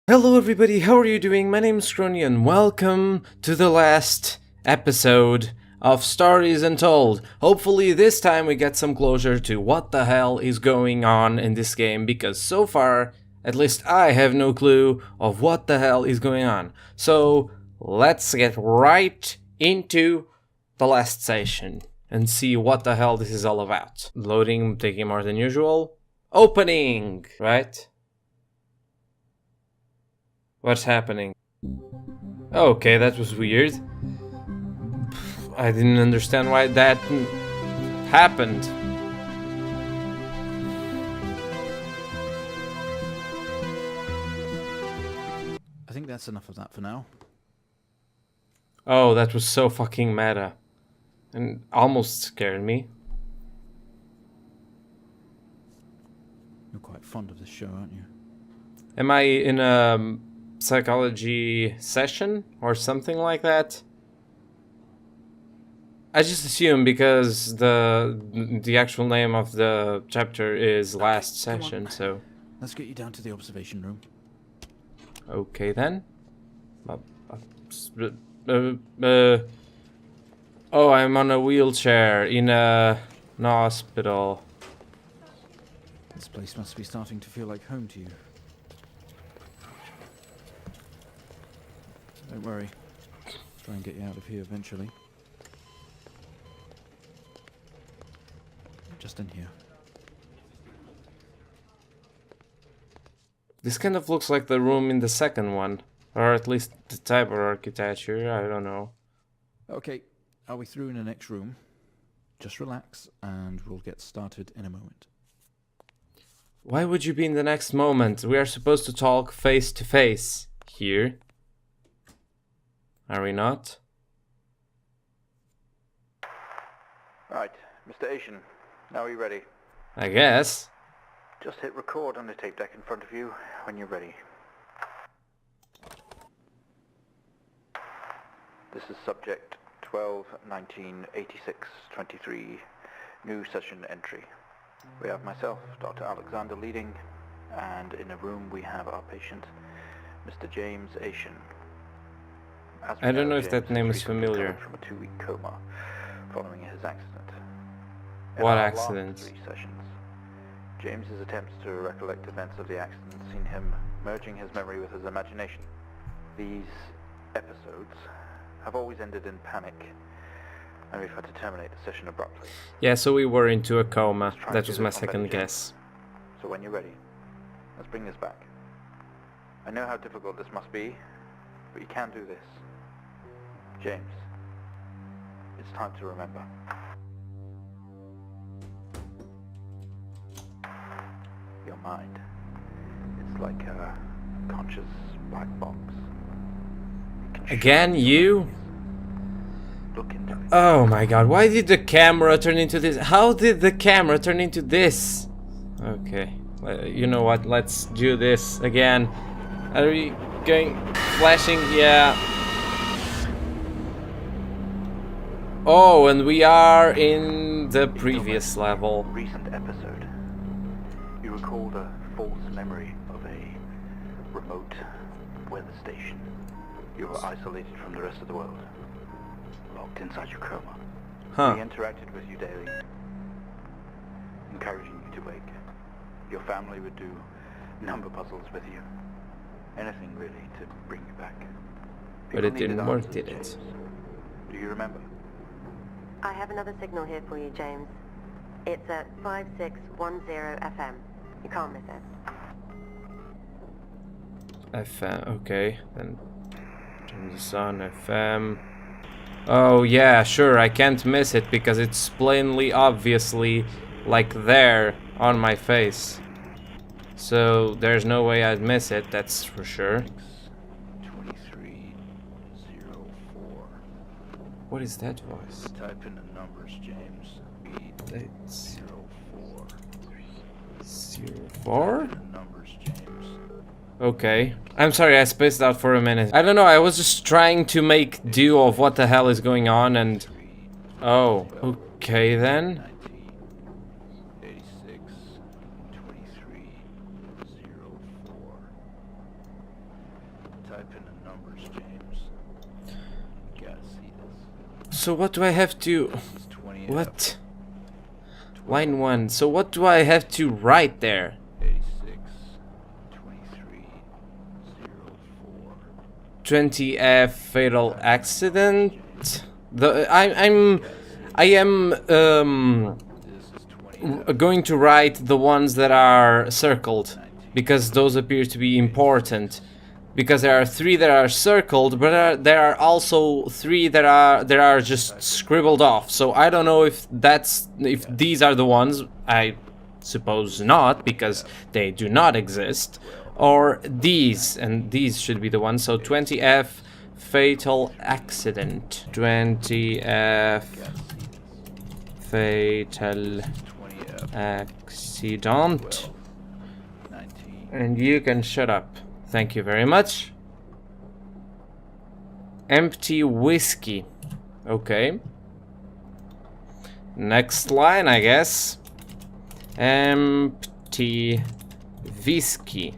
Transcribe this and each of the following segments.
Hello everybody, how are you doing? My name is Crony and welcome to the last episode of Stories Untold. Hopefully this time we get some closure to what the hell is going on in this game, because so far, at least I have no clue of what the hell is going on. So let's get right into the last session and see what the hell this is all about. Loading taking more than usual. Opening! Right? What's happening? Okay, that was weird. I didn't understand why that happened. I think that's enough of that for now. Oh, that was so fucking meta. And almost scared me. You're quite fond of this show, aren't you? Am I in a psychology session or something like that? I just assume because the actual name of the chapter is last session, so... Let's get you down to the observation room. Okay then. Oh, I'm on a wheelchair in an hospital. This place must be starting to feel like home to you. Don't worry. Try and get you out of here eventually. Just in here. This kind of looks like the room in the second one. Or at least the type of architecture, I don't know. Okay, are we through in the next room? Just relax and we'll get started in a moment. Why would you be in the next moment? We are supposed to talk face to face here. Are we not? Right, Mr. Asian, now are you ready? I guess. Just hit record on the tape deck in front of you when you're ready. This is subject 12-19-86-23, new session entry. We have myself, Dr. Alexander leading, and in a room we have our patient, Mr. James Asian. I don't know if that name is familiar. From a 2-week coma following his accident. What accident? Last 3 sessions, James's attempts to recollect events of the accident seen him merging his memory with his imagination. These episodes have always ended in panic, and we've had to terminate the session abruptly. Yeah, so we were into a coma. That was my second guess. So when you're ready, let's bring this back. I know how difficult this must be, but you can do this. James, it's time to remember. Your mind, it's like a conscious black box. Again, you? Look into it. Oh my god, why did the camera turn into this? How did the camera turn into this? Okay, you know what, let's do this again. Are we going flashing? Yeah. Oh, and we are in the previous level. Recent episode. You recalled a false memory of a remote weather station. You were isolated from the rest of the world, locked inside your coma. Huh. We interacted with you daily, encouraging you to wake. Your family would do number puzzles with you. Anything really to bring you back. But it People didn't needed work, answers, did it? James. Do you remember? I have another signal here for you, James. It's at 5610 FM. You can't miss it. FM, okay, then turn this on, FM. Oh yeah, sure, I can't miss it because it's plainly, obviously, like there on my face. So there's no way I'd miss it, that's for sure. 2304. What is that voice? Type in the numbers, James. It's 04. 04? The numbers, James. Okay. I'm sorry, I spaced out for a minute. I don't know, I was just trying to make do of what the hell is going on and... Oh, okay then. 1986 2304. So what do I have to... This is 20F. What? Line 1. So what do I have to write there? 86, 23, 04. 20F fatal accident. I am This is 20F. going to write the ones that are circled because those appear to be important. Because there are 3 that are circled, but there are also 3 that are just scribbled off. So I don't know if these are the ones. I suppose not, because they do not exist. Or these, and these should be the ones. So 20F fatal accident. 20F fatal 20F. accident. 19. And you can shut up. Thank you very much. Empty whiskey. Okay. Next line, I guess. Empty whiskey.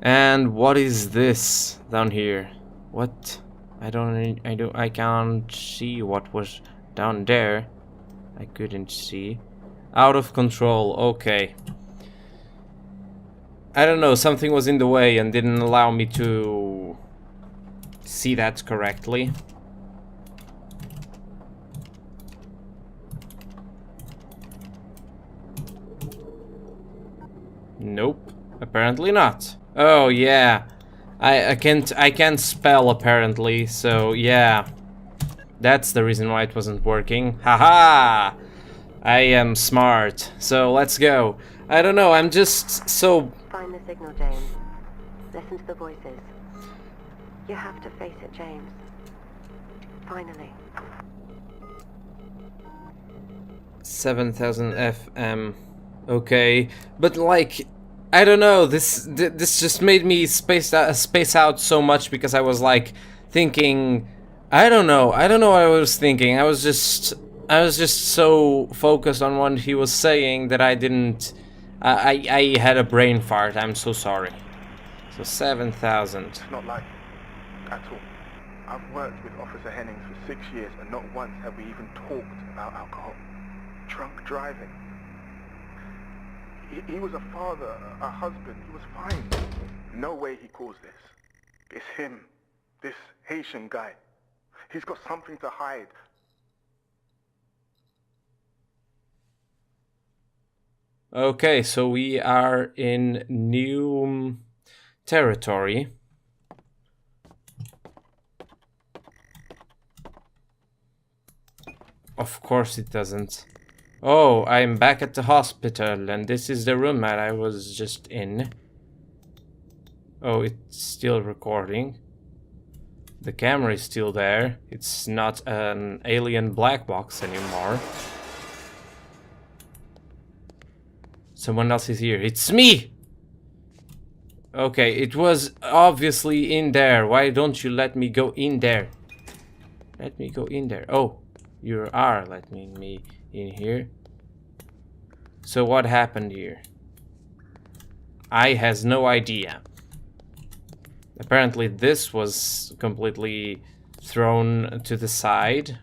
And what is this down here? What? I can't see what was down there. I couldn't see. Out of control, okay. I don't know, something was in the way and didn't allow me to see that correctly. Nope, apparently not. Oh yeah, I can't spell apparently, so yeah. That's the reason why it wasn't working. Haha! I am smart, so let's go. I don't know, I'm just so... Find the signal, James. Listen to the voices. You have to face it, James. Finally. 7,000 FM. Okay, but like, I don't know, this just made me space out so much because I was like thinking... I don't know what I was thinking. I was just so focused on what he was saying that I didn't... I had a brain fart, I'm so sorry. So 7,000. It's not like it at all. I've worked with Officer Hennings for 6 years and not once have we even talked about alcohol. Drunk driving. He was a father, a husband, he was fine. No way he caused this. It's him, this Haitian guy. He's got something to hide. Okay, so we are in new territory. Of course it doesn't. Oh, I'm back at the hospital, and this is the room that I was just in. Oh, it's still recording. The camera is still there. It's not an alien black box anymore. Someone else is here. It's me! Okay, it was obviously in there. Why don't you let me go in there? Let me go in there. Oh, you are letting me in here. So what happened here? I has no idea. Apparently this was completely thrown to the side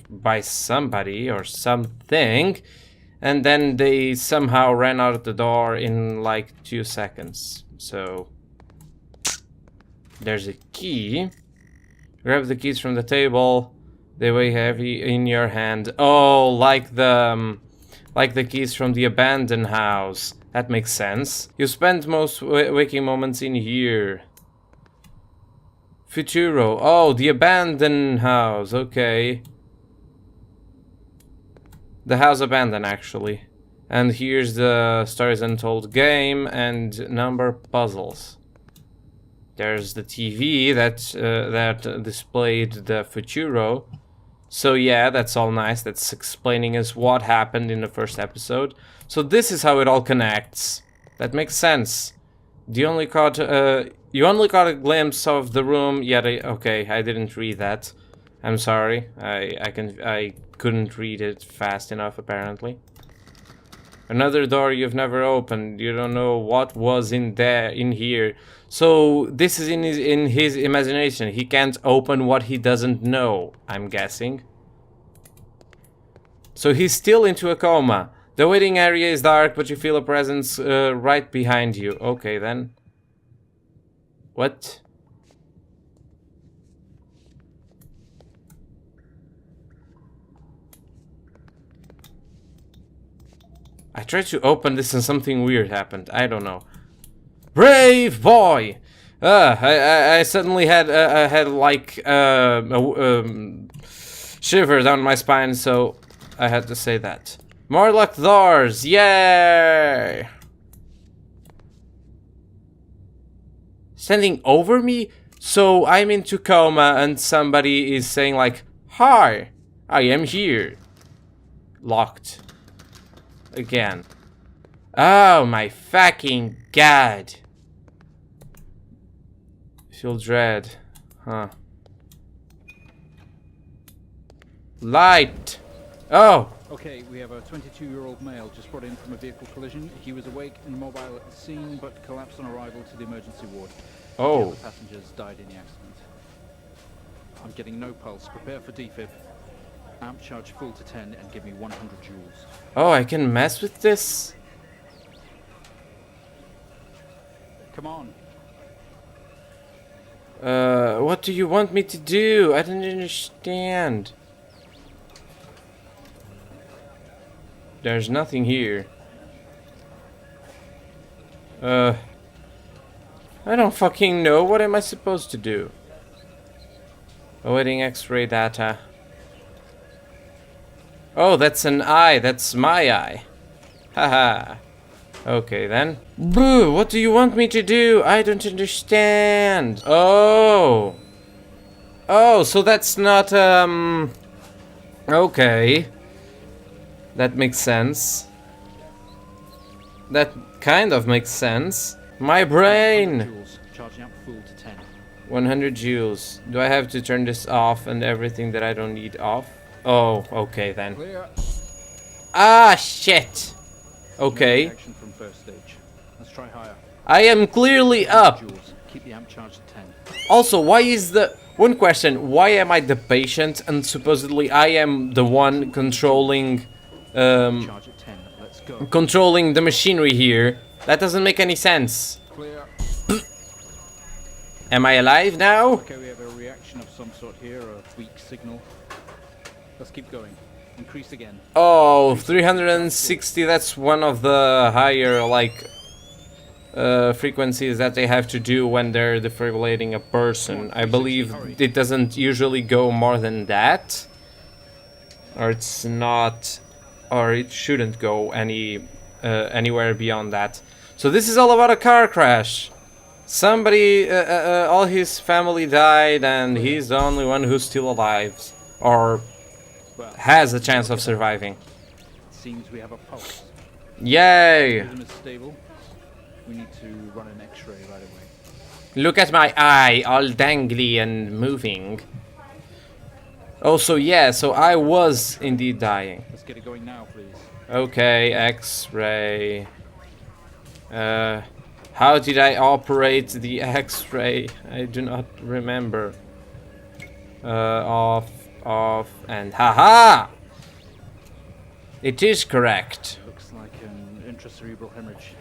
by somebody or something, and then they somehow ran out the door in like 2 seconds. So there's a key. Grab the keys from the table. They weigh heavy in your hand. Oh, like the keys from the abandoned house. That makes sense. You spent most waking moments in here. Futuro. Oh, the abandoned house. Okay. The house abandoned, actually. And here's the Stories Untold game and number puzzles. There's the TV that displayed the Futuro. So yeah, that's all nice. That's explaining us what happened in the first episode. So this is how it all connects. That makes sense. You only caught a glimpse of the room. Yeah, okay, I didn't read that. I'm sorry. I couldn't read it fast enough, apparently. Another door you've never opened. You don't know what was in here. So this is in his imagination. He can't open what he doesn't know, I'm guessing. So he's still into a coma. The waiting area is dark, but you feel a presence right behind you. Okay, then. What? I tried to open this and something weird happened. I don't know. Brave boy! I suddenly had like shiver down my spine, so I had to say that. More locked doors! Yay! Standing over me? So I'm into coma and somebody is saying like, "Hi, I am here." Locked. Again. Oh my fucking god. Feel dread. Huh. Light. Oh. Okay, we have a 22-year-old male just brought in from a vehicle collision. He was awake and mobile at the scene, but collapsed on arrival to the emergency ward. Oh. The other passengers died in the accident. I'm getting no pulse. Prepare for defib. Amp charge full to 10 and give me 100 joules. Oh, I can mess with this? Come on. What do you want me to do? I don't understand. There's nothing here. I don't fucking know. What am I supposed to do? Awaiting X-ray data. Oh, that's an eye. That's my eye. Haha. Okay, then. Boo! What do you want me to do? I don't understand. Oh. Oh, so that's not, okay. That makes sense. That kind of makes sense. My brain! Joules. Charging up full to 10. 100 joules. Do I have to turn this off and everything that I don't need off? Oh, okay then. Clear. Ah, shit! Okay. No reaction from first stage. Let's try higher. I am clearly up! Joules. Keep the amp charged at 10. Also, why is the... One question, why am I the patient and supposedly I am the one controlling... Charge at 10. Let's go. controlling the machinery here? That doesn't make any sense. Clear. Am I alive now? Okay, we have a reaction of some sort here, a weak signal. Let's keep going. Increase again. Oh, 360, that's one of the higher, like, frequencies that they have to do when they're defibrillating a person. I believe it doesn't usually go more than that. Or it's not... Or it shouldn't go anywhere beyond that. So this is all about a car crash. Somebody, all his family died and he's the only one who's still alive. Or has a chance of surviving. Seems we have a pulse. Yay! Rhythm is stable. We need to run an X-ray right away. Look at my eye, all dangly and moving. Oh, so yeah, so I was indeed dying. Let's get it going now, please. Okay, X-ray. How did I operate the X-ray? I do not remember. Off, and haha! It is correct. Looks like an intracerebral hemorrhage.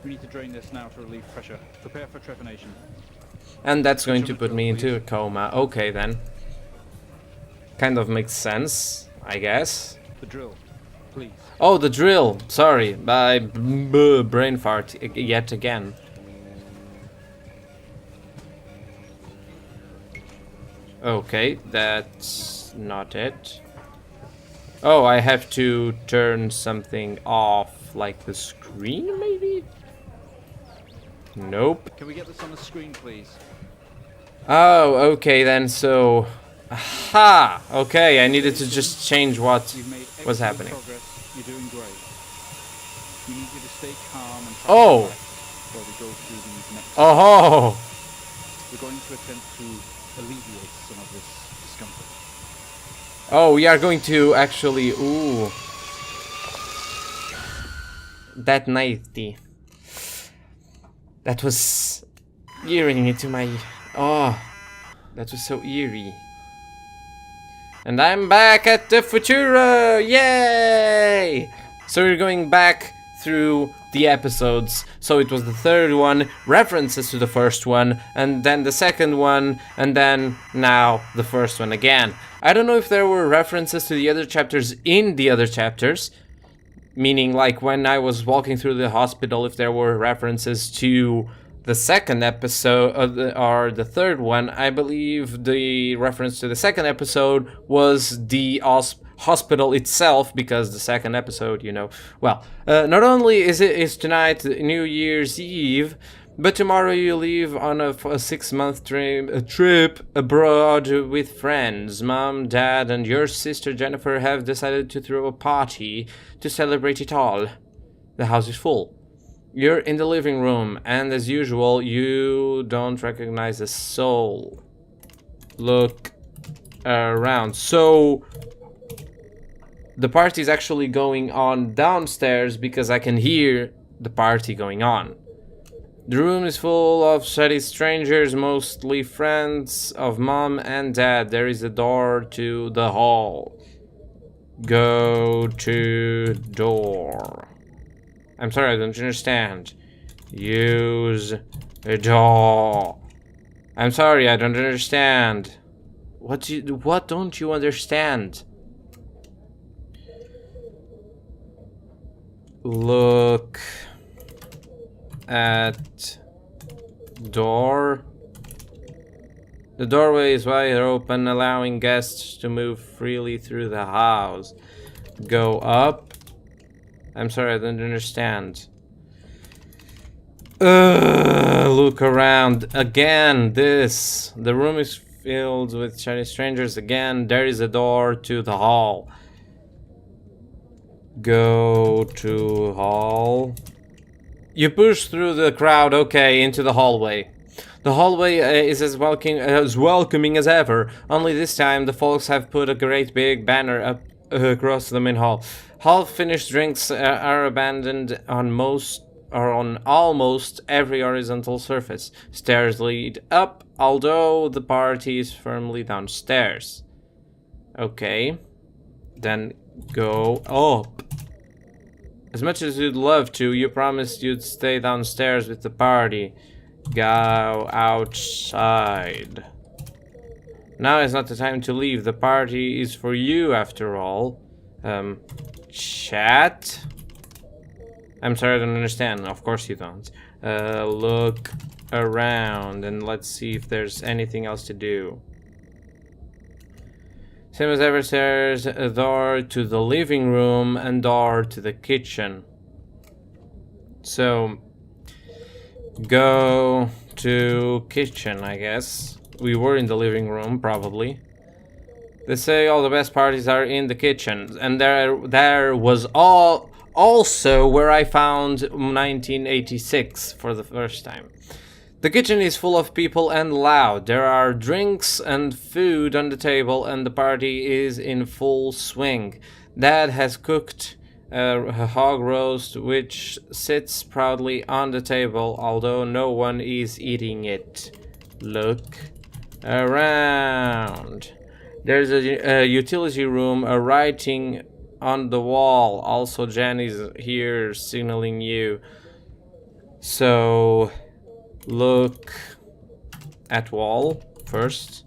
We need to drain this now to relieve pressure. Prepare for trepanation. And that's going to put me into a coma. Okay, then. Kind of makes sense, I guess. The drill, please. Oh, the drill. Sorry, I brain fart yet again. Okay, that's not it. Oh, I have to turn something off, like the screen, maybe? Nope. Can we get this on the screen, please? Oh, okay then, so... Aha! Okay, I needed to just change what You've made was excellent happening. progress. You're doing great. We need you to stay calm and Oh! while we go through these next Oh! We're going to attempt to alleviate some of this discomfort. Oh, we are going to actually... Ooh. that nighty. That was eerie into my... Oh, that was so eerie. And I'm back at the Futura! Yay! So we're going back through the episodes. So it was the third one, references to the first one, and then the second one, and then now the first one again. I don't know if there were references to the other chapters in the other chapters, meaning like when I was walking through the hospital, if there were references to the second episode or the third one. I believe the reference to the second episode was the hospital itself, because the second episode, you know, well, not only is tonight New Year's Eve, but tomorrow you leave on a 6-month trip abroad with friends. Mom, Dad, and your sister Jennifer have decided to throw a party to celebrate it all. The house is full. You're in the living room, and as usual, you don't recognize a soul. Look around. So the party is actually going on downstairs because I can hear the party going on. The room is full of sweaty strangers, mostly friends of Mom and Dad. There is a door to the hall. Go to door. I'm sorry, I don't understand. Use a door. I'm sorry, I don't understand. What don't you understand? Look at door. The doorway is wide open, allowing guests to move freely through the house. Go up. I'm sorry, I don't understand. Look around. Again, this. The room is filled with shiny strangers. Again, there is a door to the hall. Go to hall. You push through the crowd, okay, into the hallway. The hallway is as welcoming as ever. Only this time, the folks have put a great big banner up across the main hall. Half-finished drinks are abandoned on almost every horizontal surface. Stairs lead up, although the party is firmly downstairs. Okay. Then go up. As much as you'd love to, you promised you'd stay downstairs with the party. Go outside. Now is not the time to leave. The party is for you, after all. Chat? I'm sorry, I don't understand. Of course you don't. Look around and let's see if there's anything else to do. Same as ever, there's a door to the living room and door to the kitchen. So, go to kitchen, I guess. We were in the living room, probably. They say all the best parties are in the kitchen, and there was also where I found 1986 for the first time. The kitchen is full of people and loud. There are drinks and food on the table, and the party is in full swing. Dad has cooked a hog roast, which sits proudly on the table, although no one is eating it. Look around. There's a utility room, a writing on the wall. Also, Jen is here signaling you. So, look at wall first.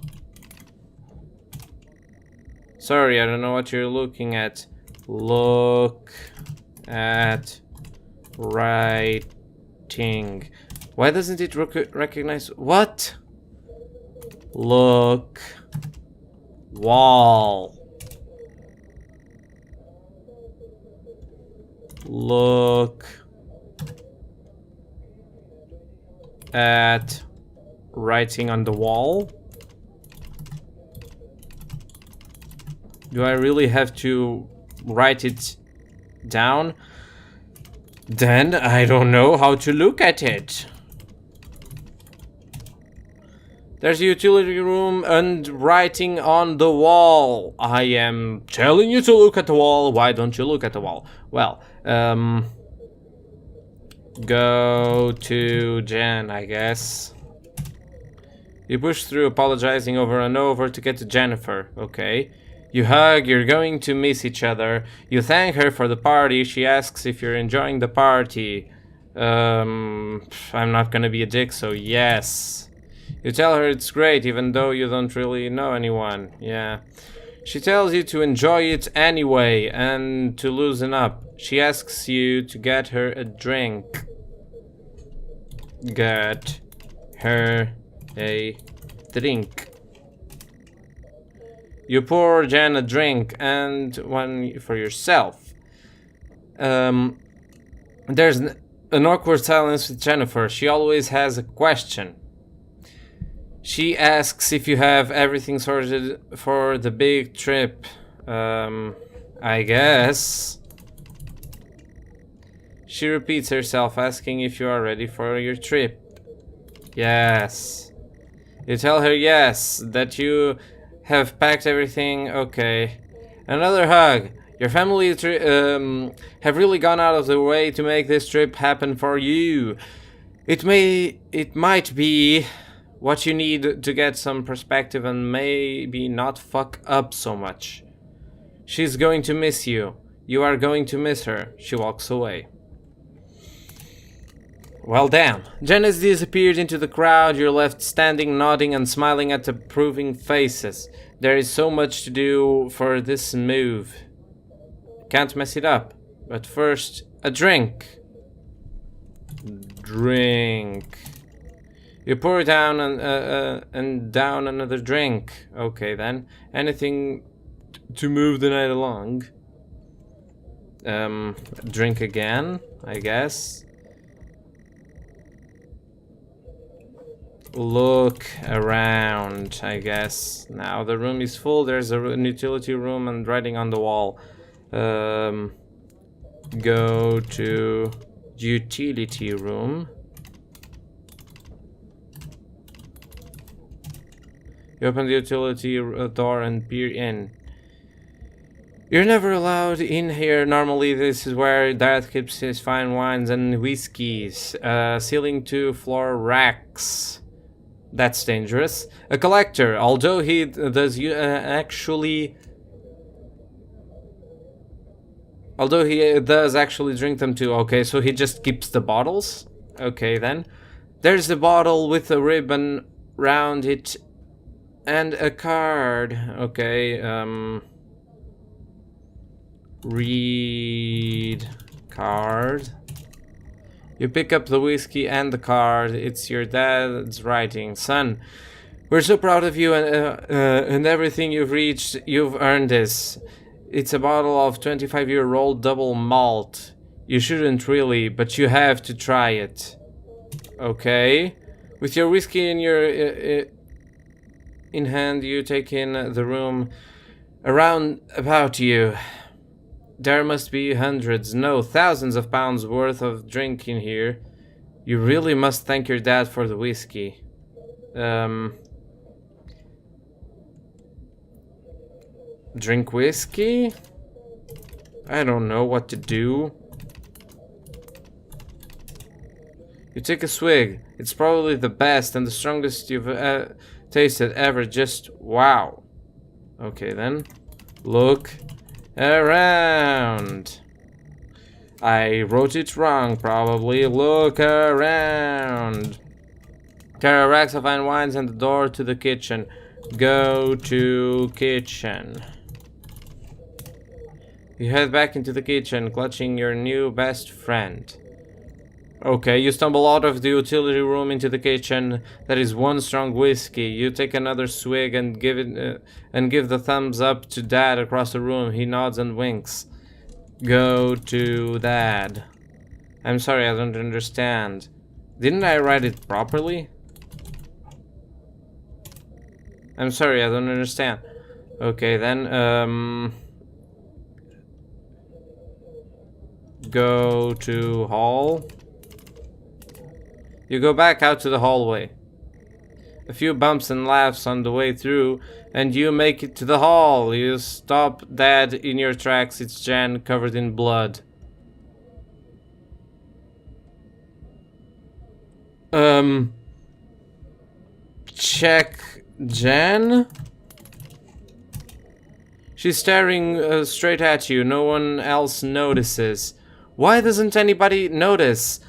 Sorry, I don't know what you're looking at. Look at writing. Why doesn't it recognize? What? Look. Wall. Look at writing on the wall. Do I really have to write it down? Then I don't know how to look at it. There's a utility room and writing on the wall. I am telling you to look at the wall. Why don't you look at the wall? Well, Go to Jen, I guess. You push through, apologizing over and over to get to Jennifer. Okay. You hug, you're going to miss each other. You thank her for the party. She asks if you're enjoying the party. I'm not gonna be a dick, so yes. You tell her it's great, even though you don't really know anyone. Yeah. She tells you to enjoy it anyway and to loosen up. She asks you to get her a drink. Get her a drink. You pour Jen a drink and one for yourself. There's an awkward silence with Jennifer. She always has a question. She asks if you have everything sorted for the big trip. I guess. She repeats herself, asking if you are ready for your trip. Yes. You tell her yes, that you have packed everything. Okay. Another hug. Your family have really gone out of the way to make this trip happen for you. It might be what you need to get some perspective and maybe not fuck up so much. She's going to miss you. You are going to miss her. She walks away. Well, damn. Jen has disappeared into the crowd. You're left standing, nodding and smiling at approving faces. There is so much to do for this move. Can't mess it up. But first, a drink. Drink. You pour down and down another drink. Okay then. Anything to move the night along. Drink again, I guess. Look around, I guess. Now the room is full. There's a utility room and writing on the wall. Go to utility room. You open the utility door and peer in. You're never allowed in here. Normally this is where Darth keeps his fine wines and whiskeys. Ceiling to floor racks. That's dangerous. A collector, although he does actually drink them too. Okay, so he just keeps the bottles. Okay then. There's the bottle with a ribbon round it and a card. Okay, read card. You pick up the whiskey and the card. It's your dad's writing. Son, we're so proud of you and everything you've reached. You've earned this. It's a bottle of 25-year-old double malt. You shouldn't really, but you have to try it. Okay. With your whiskey in your in hand, you take in the room around about you. There must be hundreds, no, thousands of pounds worth of drink in here. You really must thank your dad for the whiskey. Drink whiskey? I don't know what to do. You take a swig. It's probably the best and the strongest you've tasted ever. Just wow. Okay then. Look around. I wrote it wrong, probably. Look around. There are racks of fine wines and the door to the kitchen. Go to kitchen. You head back into the kitchen, clutching your new best friend. Okay, you stumble out of the utility room into the kitchen. That is one strong whiskey. You take another swig and give the thumbs up to Dad across the room. He nods and winks. Go to Dad. I'm sorry, I don't understand. Didn't I write it properly? I'm sorry, I don't understand. Okay, then, go to hall. You go back out to the hallway. A few bumps and laughs on the way through, and you make it to the hall. You stop Dad in your tracks. It's Jen, covered in blood. Check Jen? She's staring straight at you. No one else notices. Why doesn't anybody notice?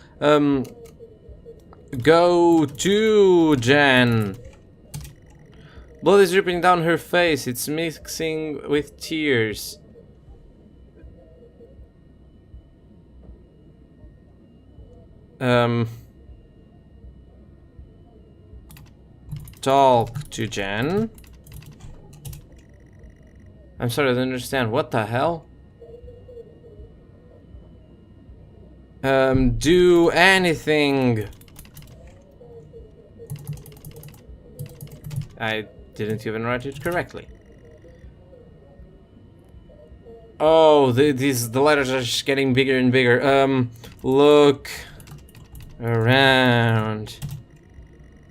Go to Jen. Blood is dripping down her face. It's mixing with tears. Talk to Jen. I'm sorry, I don't understand. What the hell? Do anything. I didn't even write it correctly. Oh, the letters are just getting bigger and bigger. Look around.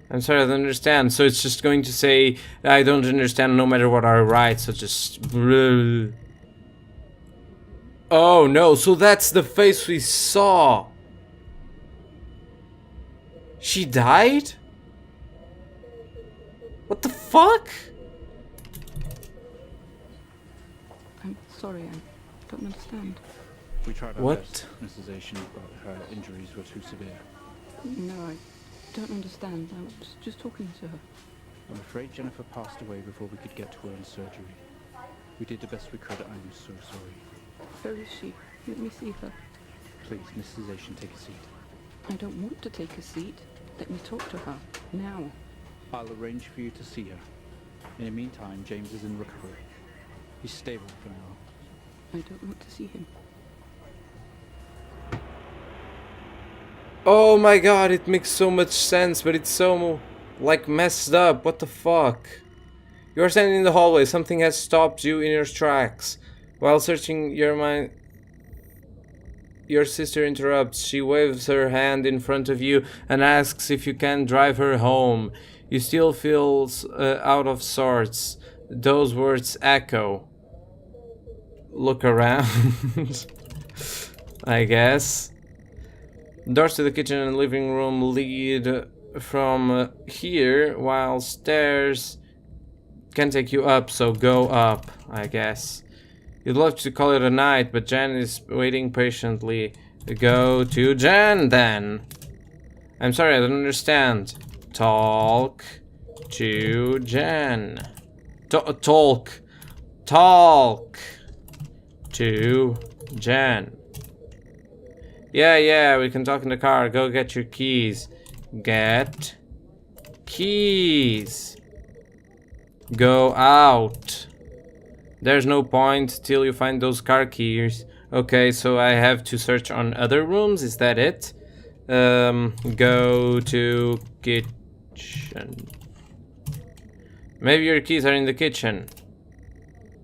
I'm sorry, I don't understand. So it's just going to say, I don't understand no matter what I write, so just... Oh no, so that's the face we saw. She died? What the fuck? I'm sorry, I don't understand. We tried our What? best, Mrs. Asian, but her injuries were too severe. No, I don't understand. I was just talking to her. I'm afraid Jennifer passed away before we could get to her in surgery. We did the best we could. I'm so sorry. Where is she? Let me see her. Please, Mrs. Asian, take a seat. I don't want to take a seat. Let me talk to her. Now. I'll arrange for you to see her. In the meantime, James is in recovery. He's stable for now. I don't want to see him. Oh my god, it makes so much sense, but it's so, like, messed up. What the fuck? You are standing in the hallway. Something has stopped you in your tracks. While searching your mind, your sister interrupts. She waves her hand in front of you and asks if you can drive her home. You still feel out of sorts. Those words echo. Look around. I guess. Doors to the kitchen and living room lead from here, while stairs can take you up, so go up, I guess. You'd love to call it a night, but Jen is waiting patiently. Go to Jen, then. I'm sorry, I don't understand. Talk to Jen. Talk to Jen. Yeah, we can talk in the car. Go get your keys. Get keys. Go out. There's no point till you find those car keys. Okay, so I have to search on other rooms. Is that it? Go to kitchen. Maybe your keys are in the kitchen.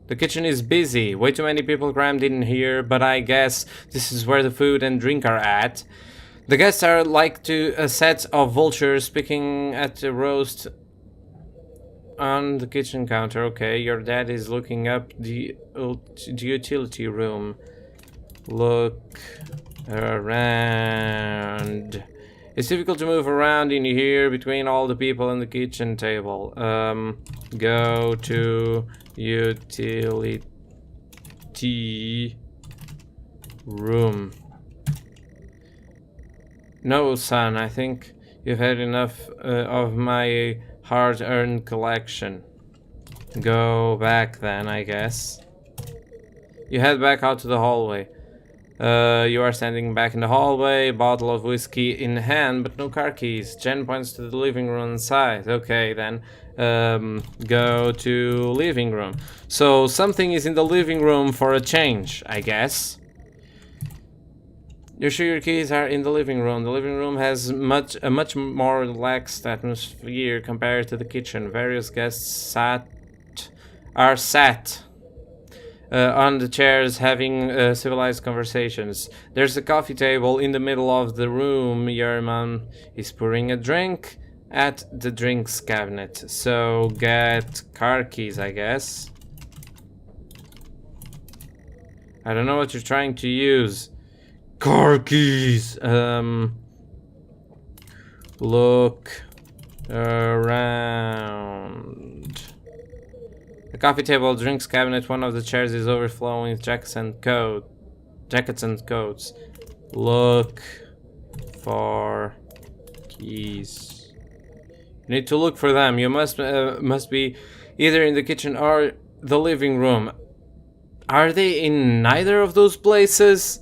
The kitchen is busy. Way too many people crammed in here, but I guess this is where the food and drink are at. The guests are like a set of vultures picking at the roast on the kitchen counter. Okay, your dad is looking up the utility room. Look around. It's difficult to move around in here between all the people and the kitchen table. Go to utility room. No, son, I think you've had enough of my hard-earned collection. Go back then, I guess. You head back out to the hallway. You are standing back in the hallway, bottle of whiskey in hand, but no car keys. Jen points to the living room inside. Okay, then. Go to living room. So something is in the living room for a change, I guess. You're sure your keys are in the living room. The living room has a much more relaxed atmosphere compared to the kitchen. Various guests are sat on the chairs having civilized conversations. There's a coffee table in the middle of the room. Your mom is pouring a drink at the drinks cabinet. So get car keys, I guess. I don't know what you're trying to use. Car keys! Look around. The coffee table, drinks cabinet, one of the chairs is overflowing with jackets and coats. Look for keys. You need to look for them. You must be either in the kitchen or the living room. Are they in neither of those places?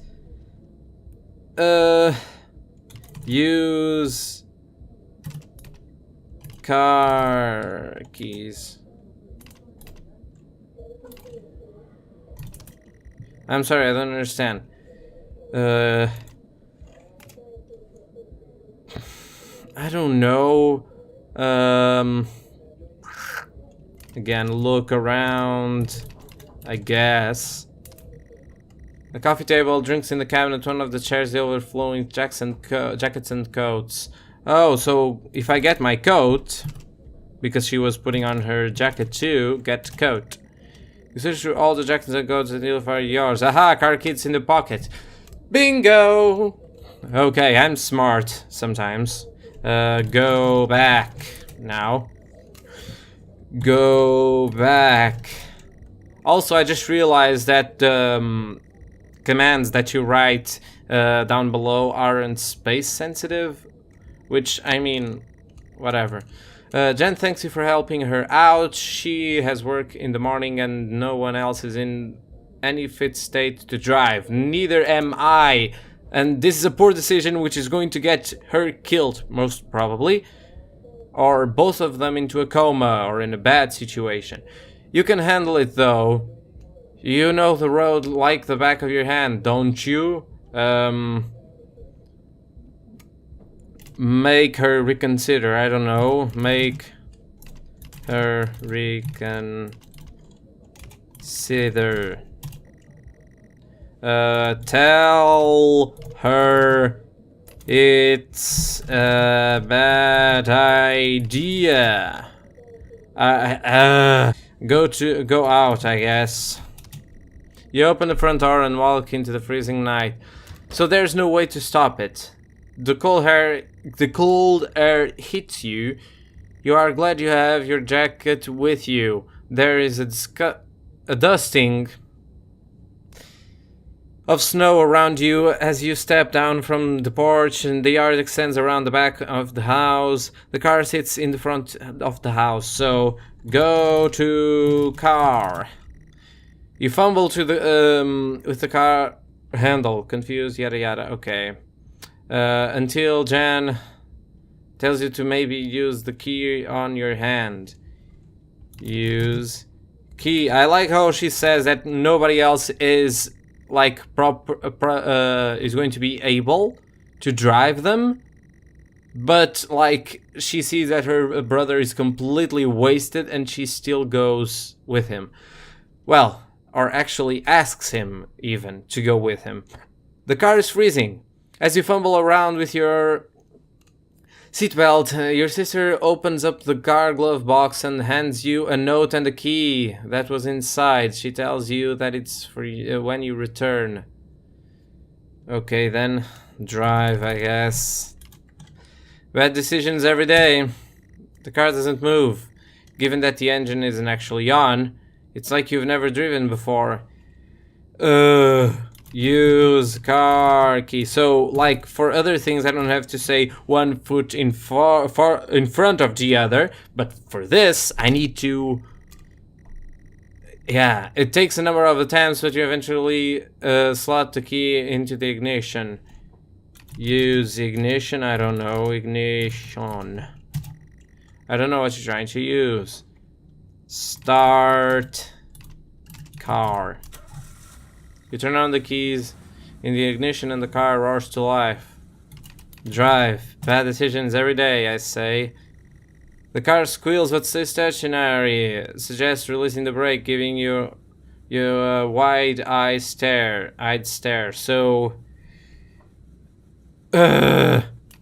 Use car keys. I'm sorry, I don't understand. I don't know. Again, look around, I guess. The coffee table, drinks in the cabinet, one of the chairs, the overflowing jackets and coats. Oh, so if I get my coat, because she was putting on her jacket too, get coat. You search through all the jackets and coats and you'll find yours. Aha, car keys in the pocket. Bingo! Okay, I'm smart sometimes. Go back now. Go back. Also, I just realized that commands that you write down below aren't space sensitive, which, I mean, whatever. Jen thanks you for helping her out. She has work in the morning and no one else is in any fit state to drive. Neither am I. And this is a poor decision which is going to get her killed, most probably. Or both of them into a coma or in a bad situation. You can handle it though. You know the road like the back of your hand, don't you? Make her reconsider, I don't know. Make her reconsider. Tell her it's a bad idea. Go out, I guess. You open the front door and walk into the freezing night. So there's no way to stop it. The cold air hits you. You are glad you have your jacket with you. There is a dusting of snow around you as you step down from the porch, and the yard extends around the back of the house. The car sits in the front of the house, so go to car. You fumble to the with the car handle, confused, yada yada. Okay, until Jan tells you to maybe use the key on your hand. Use key. I like how she says that nobody else is like is going to be able to drive them, but like she sees that her brother is completely wasted and she still goes with him. Well, or actually asks him even to go with him. The car is freezing. As you fumble around with your seatbelt, your sister opens up the car glove box and hands you a note and a key that was inside. She tells you that it's for when you return. Okay, then drive, I guess. Bad decisions every day. The car doesn't move. Given that the engine isn't actually on, it's like you've never driven before. Use car key. So, like, for other things, I don't have to say one foot in far in front of the other. But for this, I need to... Yeah, it takes a number of attempts, but you eventually slot the key into the ignition. Use ignition, I don't know. Ignition. I don't know what you're trying to use. Start car. You turn on the keys in the ignition and the car roars to life. Drive. Bad decisions every day, I say. The car squeals but stays stationary. Suggests releasing the brake, giving you a wide-eyed stare. So...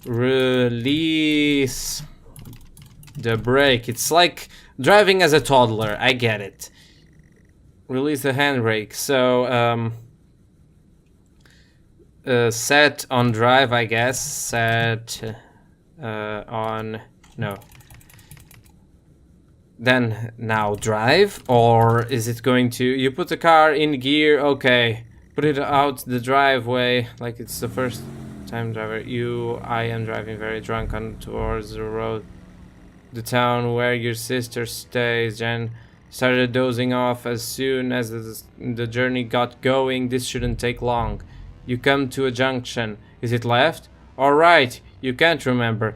release the brake. It's like driving as a toddler. I get it. Release the handbrake. So, set on drive, I guess. Set on... No. Then, now drive? Or is it going to... You put the car in gear, okay. Put it out the driveway, like it's the first time driver. I am driving very drunk on towards the road. The town where your sister stays. Jen started dozing off as soon as the journey got going. This shouldn't take long. You come to a junction. Is it left or right? You can't remember.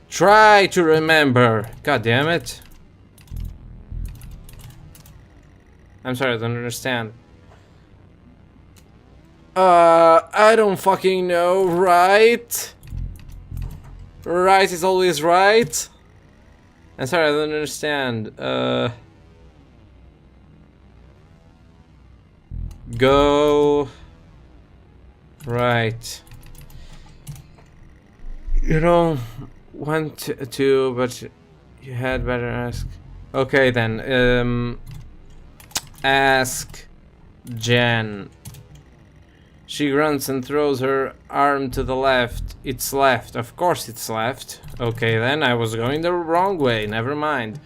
Try to remember. God damn it. I'm sorry, I don't understand. I don't fucking know. Right? Right is always right? I'm sorry, I don't understand. Go right. You don't want to, but you had better ask. Okay then. Ask Jen. She grunts and throws her arm to the left. It's left. Of course it's left. Okay then, I was going the wrong way. Never mind.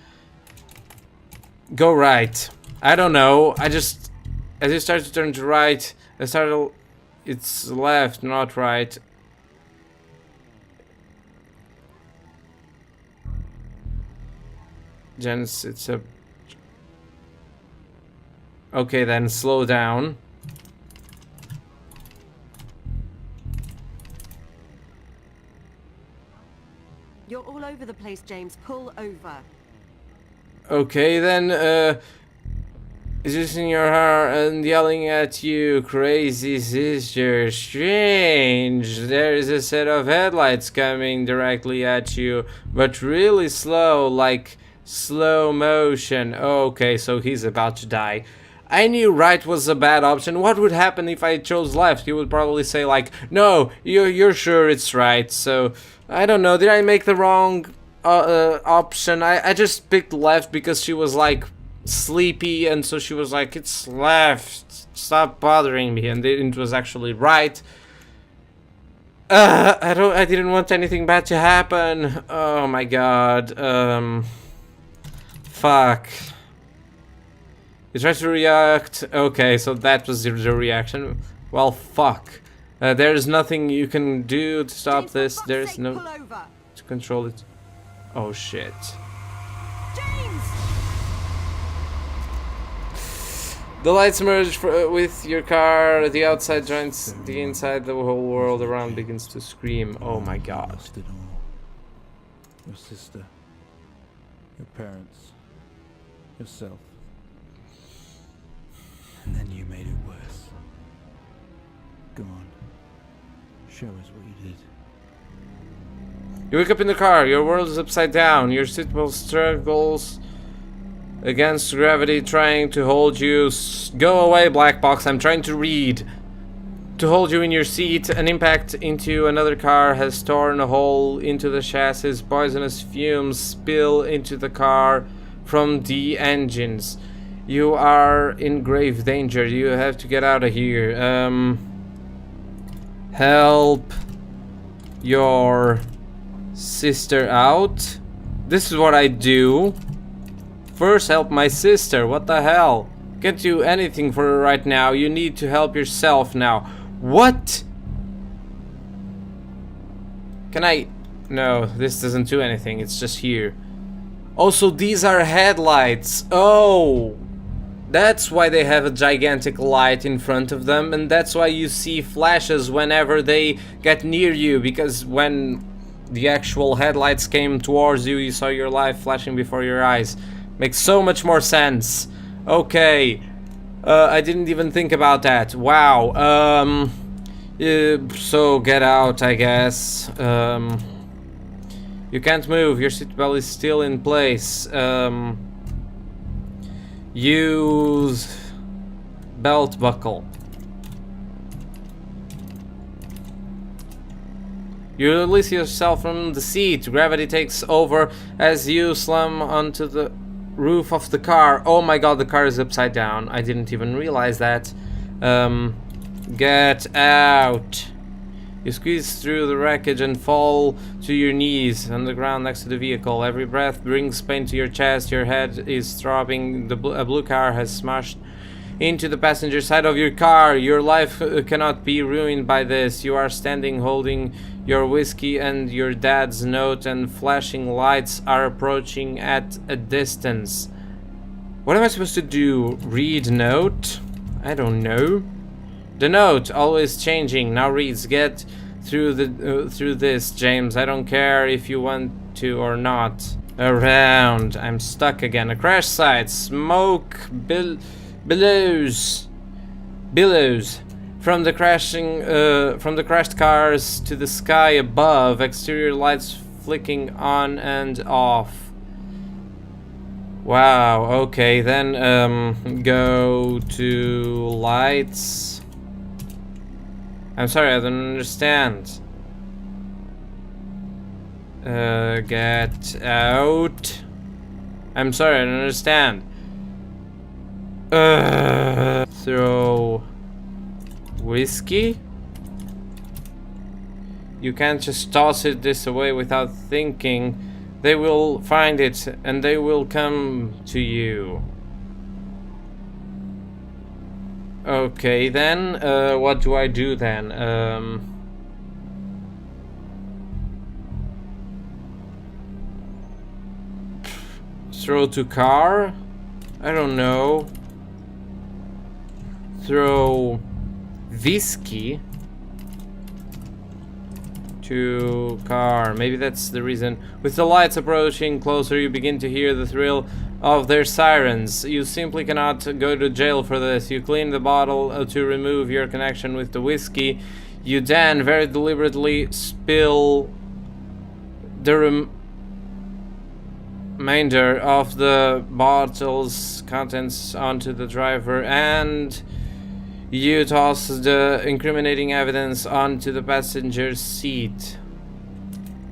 Go right. I don't know. I just... As you start to turn to right, I started... It's left, not right. Jen's, it's a... Okay then, slow down. You're all over the place, James. Pull over. Okay then, is this in your heart and yelling at you, crazy sister? Strange. There is a set of headlights coming directly at you, but really slow, like slow motion. Okay, so he's about to die. I knew right was a bad option. What would happen if I chose left? He would probably say like, no, you're sure it's right. So, I don't know, did I make the wrong option? I just picked left because she was like sleepy, and so she was like, it's left, stop bothering me, and it was actually right. I didn't want anything bad to happen. Oh my god. Fuck. You tried to react. Okay, so that was the reaction. Well, fuck. There's nothing you can do to stop this. There's no to control it. Oh shit. James! The lights merge with your car. The outside joins the inside. The whole world around begins to scream. Oh my god. Lost it all. Your sister, your parents, yourself. And then you made it worse. Go on. Show us what you did. You wake up in the car. Your world is upside down. Your seatbelt struggles against gravity, trying to hold you. Go away, black box. I'm trying to read. To hold you in your seat. An impact into another car has torn a hole into the chassis. Poisonous fumes spill into the car from the engines. You are in grave danger. You have to get out of here. Help your sister out. This is what I do. First, help my sister. What the hell? Can't do anything for her right now. You need to help yourself now. What? Can I? No, this doesn't do anything. It's just here. Also, these are headlights. Oh. That's why they have a gigantic light in front of them, and that's why you see flashes whenever they get near you, because when the actual headlights came towards you, you saw your light flashing before your eyes. Makes so much more sense. Okay. I didn't even think about that. Wow. So get out, I guess. You can't move. Your seatbelt is still in place. Use belt buckle. You release yourself from the seat. Gravity takes over as you slam onto the roof of the car. Oh my god, the car is upside down. I didn't even realize that. Get out. You squeeze through the wreckage and fall to your knees on the ground next to the vehicle. Every breath brings pain to your chest. Your head is throbbing. A blue car has smashed into the passenger side of your car. Your life cannot be ruined by this. You are standing holding your whiskey and your dad's note, and flashing lights are approaching at a distance. What am I supposed to do? Read note? I don't know. The note, always changing, now reads, "Get through this, James. I don't care if you want to or not. Around. I'm stuck again. A crash site. Smoke billows from the crashed cars to the sky above. Exterior lights flicking on and off." Wow. Okay, then go to lights. I'm sorry, I don't understand. Get out. I'm sorry, I don't understand. Throw whiskey? You can't just toss it this away without thinking. They will find it and they will come to you. Okay, then, what do I do then? Throw to car? I don't know. Throw whiskey to car. Maybe that's the reason. With the lights approaching closer, you begin to hear the thrill of their sirens. You simply cannot go to jail for this. You clean the bottle to remove your connection with the whiskey. You then very deliberately spill the remainder of the bottle's contents onto the driver, and you toss the incriminating evidence onto the passenger seat.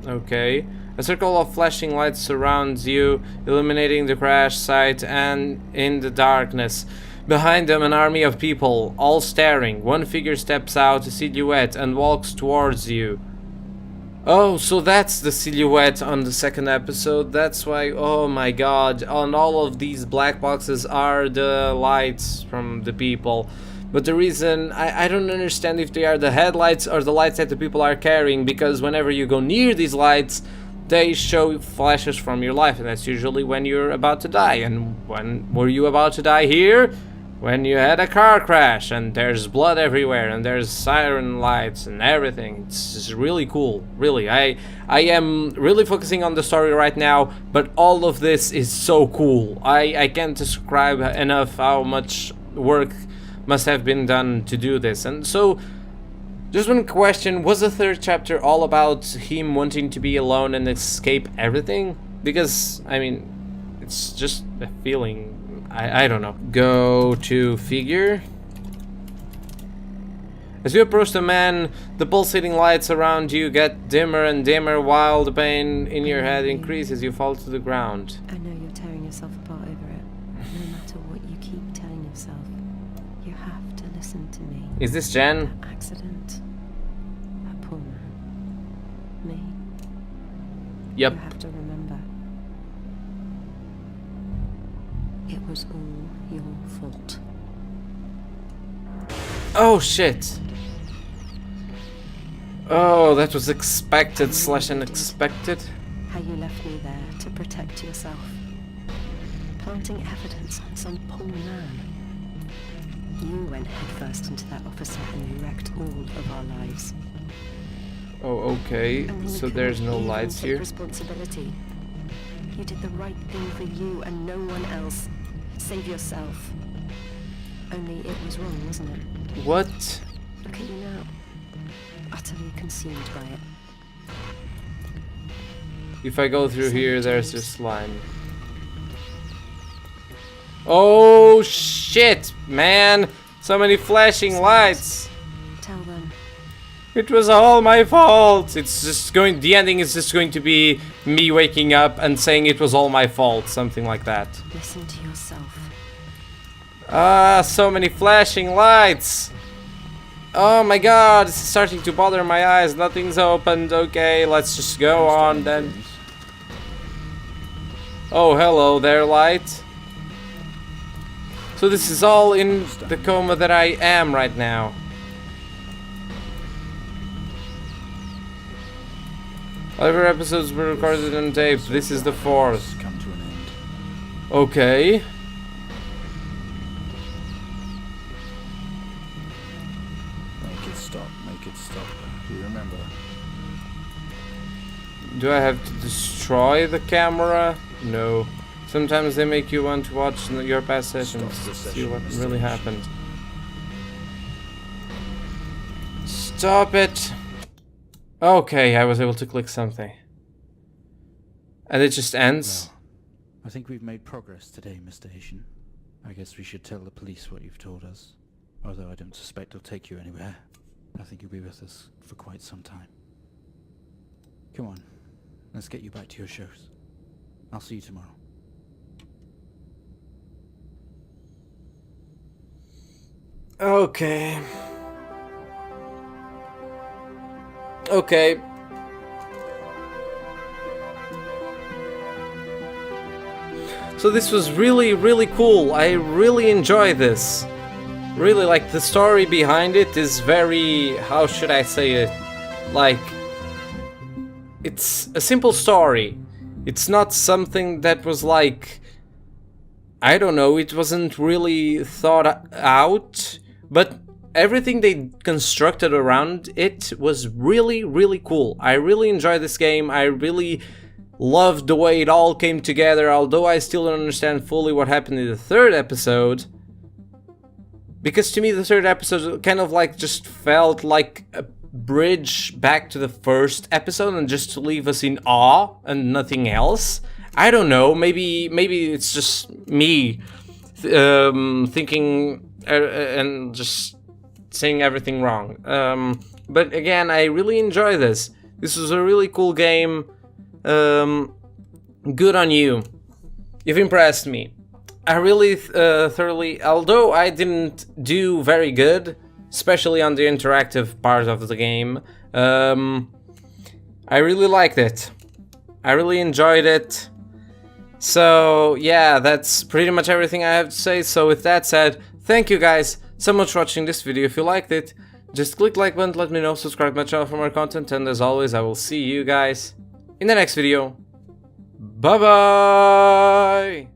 Okay. A circle of flashing lights surrounds you, illuminating the crash site, and in the darkness, behind them an army of people, all staring. One figure steps out, a silhouette, and walks towards you. Oh, so that's the silhouette on the second episode. That's why, oh my god, on all of these black boxes are the lights from the people. But the reason, I don't understand if they are the headlights or the lights that the people are carrying, because whenever you go near these lights, they show flashes from your life, and that's usually when you're about to die. And when were you about to die here? When you had a car crash, and there's blood everywhere, and there's siren lights and everything. It's just really cool, really. I am really focusing on the story right now, but all of this is so cool. I can't describe enough how much work must have been done to do this. And so, just one question, was the third chapter all about him wanting to be alone and escape everything? Because, I mean, it's just a feeling. I don't know. Go to figure. As you approach the man, the pulsating lights around you get dimmer and dimmer while the pain in your head increases. You fall to the ground. I know you're tearing yourself apart over it. No matter what you keep telling yourself, you have to listen to me. Is this Jen? That accident. That poor man. Me. Yep. You have to remember. It was all your fault. Oh shit. Oh, that was expected slash unexpected. How you left me there to protect yourself. Planting evidence on some poor man. You went headfirst into that officer and you wrecked all of our lives. Oh, okay. And then So you there's couldn't no even lights take here. Responsibility. You did the right thing for you and no one else. Save yourself. Only it was wrong, wasn't it? What? Look at you now. Utterly consumed by it. If I go through here, there's just slime. Oh shit, man! So many flashing lights! Tell them. It was all my fault! It's just going, the ending is just going to be me waking up and saying it was all my fault, something like that. Listen to yourself. Ah, so many flashing lights! Oh my god, this is starting to bother my eyes. Nothing's opened. Okay, let's just go on then. Oh, hello there, light. So this is all in the coma that I am right now. Other episodes were recorded on tape. This is the 4th. Come to an end. Okay. Make it stop. Make it stop. Do you remember? Do I have to destroy the camera? No. Sometimes they make you want to watch your past sessions to see what really happened. Stop it! Okay, I was able to click something. And it just ends? Well, I think we've made progress today, Mr. Haitian. I guess we should tell the police what you've told us. Although I don't suspect they'll take you anywhere. I think you'll be with us for quite some time. Come on, let's get you back to your shows. I'll see you tomorrow. Okay. Okay. So this was really, really cool. I really enjoy this. Really, like, the story behind it is very... how should I say it? Like... it's a simple story. It's not something that was like... I don't know, it wasn't really thought out, but everything they constructed around it was really, really cool. I really enjoyed this game. I really loved the way it all came together, although I still don't understand fully what happened in the 3rd episode. Because to me the 3rd episode kind of like just felt like a bridge back to the 1st episode and just to leave us in awe and nothing else. I don't know, maybe it's just me thinking and just saying everything wrong. But again, I really enjoy this. This was a really cool game. Good on you. You've impressed me. I really thoroughly, although I didn't do very good, especially on the interactive part of the game, I really liked it. I really enjoyed it. So yeah, that's pretty much everything I have to say. So with that said, thank you guys so much for watching this video. If you liked it, just click like button, let me know, subscribe to my channel for more content, and as always, I will see you guys in the next video. Bye bye!